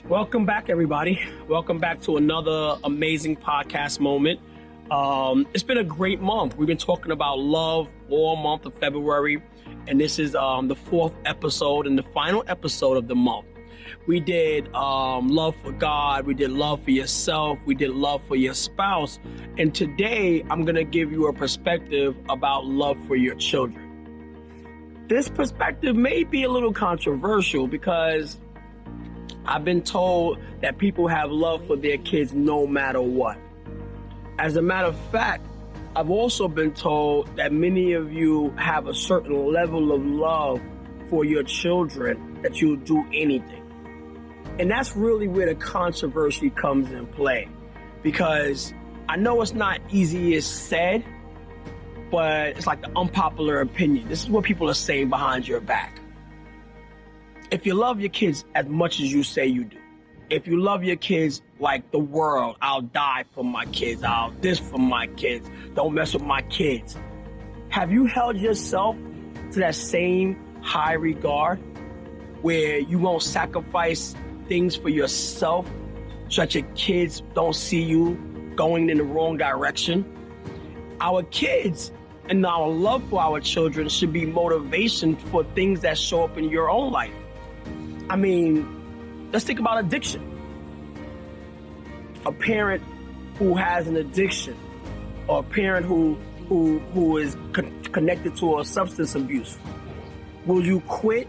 Welcome back, everybody. Welcome back to another amazing podcast moment. It's been a great month. We've been talking about love all month of February, and this is the fourth episode and the final episode of the month. We did love for God, we did love for yourself, we did love for your spouse, and today I'm going to give you a perspective about love for your children. This perspective may be a little controversial because I've been told that people have love for their kids no matter what. As a matter of fact, I've also been told that many of you have a certain level of love for your children that you'll do anything. And that's really where the controversy comes in play. Because I know it's not easy as said, but it's like the unpopular opinion. This is what people are saying behind your back. If you love your kids as much as you say you do, if you love your kids like the world, I'll die for my kids, I'll this for my kids, don't mess with my kids. Have you held yourself to that same high regard where you won't sacrifice things for yourself so that your kids don't see you going in the wrong direction? Our kids and our love for our children should be motivation for things that show up in your own life. I mean, let's think about addiction. A parent who has an addiction, or a parent who is connected to a substance abuse. Will you quit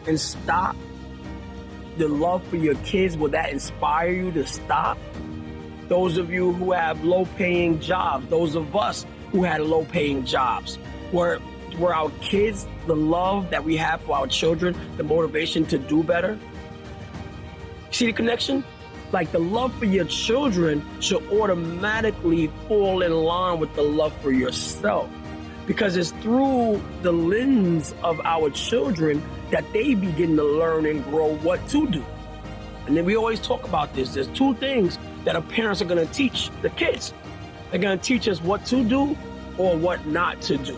and stop the love for your kids? Will that inspire you to stop? Those of you who have low-paying jobs, those of us who had low-paying jobs, were our kids, the love that we have for our children, the motivation to do better? See the connection? Like the love for your children should automatically fall in line with the love for yourself, because it's through the lens of our children that they begin to learn and grow what to do. And then we always talk about this. There's two things that our parents are going to teach the kids. They're going to teach us what to do or what not to do.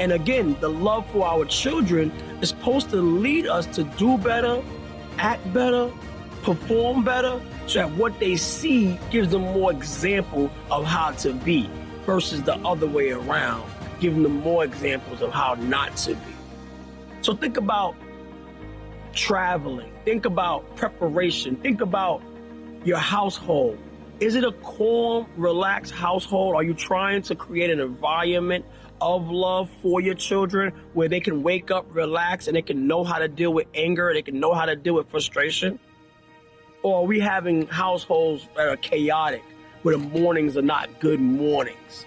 And again, the love for our children is supposed to lead us to do better, act better, perform better, so that what they see gives them more example of how to be versus the other way around, giving them more examples of how not to be. So think about traveling, think about preparation, think about your household. Is it a calm, relaxed household? Are you trying to create an environment of love for your children where they can wake up, relax, and they can know how to deal with anger, they can know how to deal with frustration? Or are we having households that are chaotic, where the mornings are not good mornings?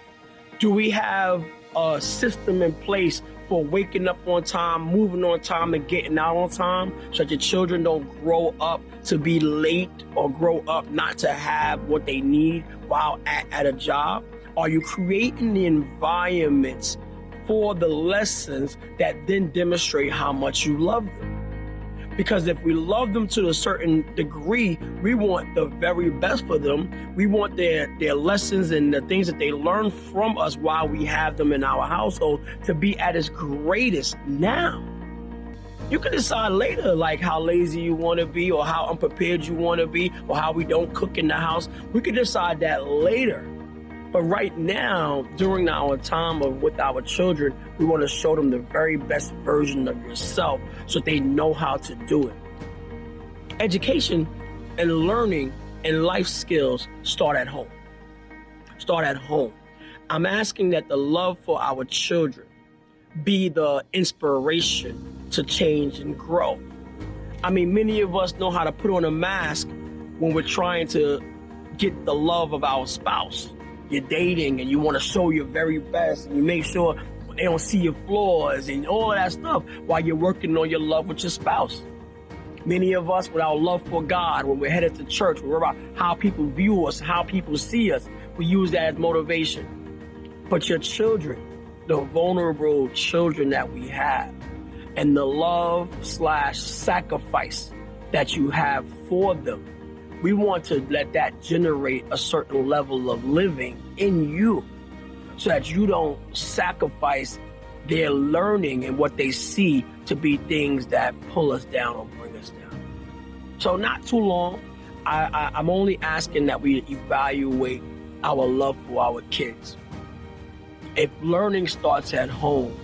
Do we have a system in place for waking up on time, moving on time, and getting out on time, so that your children don't grow up to be late or grow up not to have what they need while at a job? Are you creating the environments for the lessons that then demonstrate how much you love them? Because if we love them to a certain degree, we want the very best for them. We want their lessons and the things that they learn from us while we have them in our household to be at its greatest now. You can decide later, like how lazy you want to be, or how unprepared you want to be, or how we don't cook in the house. We can decide that later. But right now, during our time with our children, we want to show them the very best version of yourself so they know how to do it. Education and learning and life skills start at home. Start at home. I'm asking that the love for our children be the inspiration to change and grow. I mean, many of us know how to put on a mask when we're trying to get the love of our spouse. You're dating and you want to show your very best, and you make sure they don't see your flaws and all of that stuff while you're working on your love with your spouse. Many of us, with our love for God, when we're headed to church, we're about how people view us, how people see us. We use that as motivation. But your children, the vulnerable children that we have, and the love/sacrifice that you have for them, we want to let that generate a certain level of living in you so that you don't sacrifice their learning and what they see to be things that pull us down or bring us down. So not too long, I'm only asking that we evaluate our love for our kids. If learning starts at home,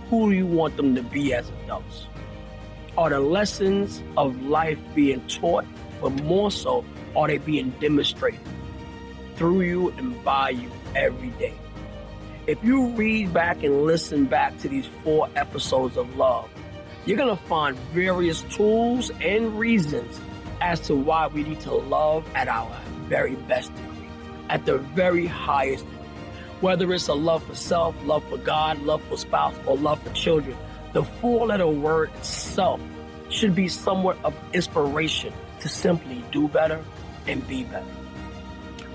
who do you want them to be as adults? Are the lessons of life being taught, but more so, are they being demonstrated through you and by you every day? If you read back and listen back to these 4 episodes of love, you're going to find various tools and reasons as to why we need to love at our very best degree, at the very highest degree. Whether it's a love for self, love for God, love for spouse, or love for children, the 4-letter word itself should be somewhat of inspiration to simply do better and be better.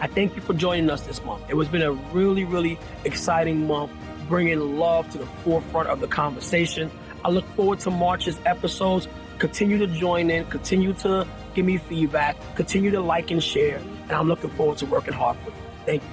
I thank you for joining us this month. It has been a really, really exciting month, bringing love to the forefront of the conversation. I look forward to March's episodes. Continue to join in, continue to give me feedback, continue to like and share, and I'm looking forward to working hard for you. Thank you.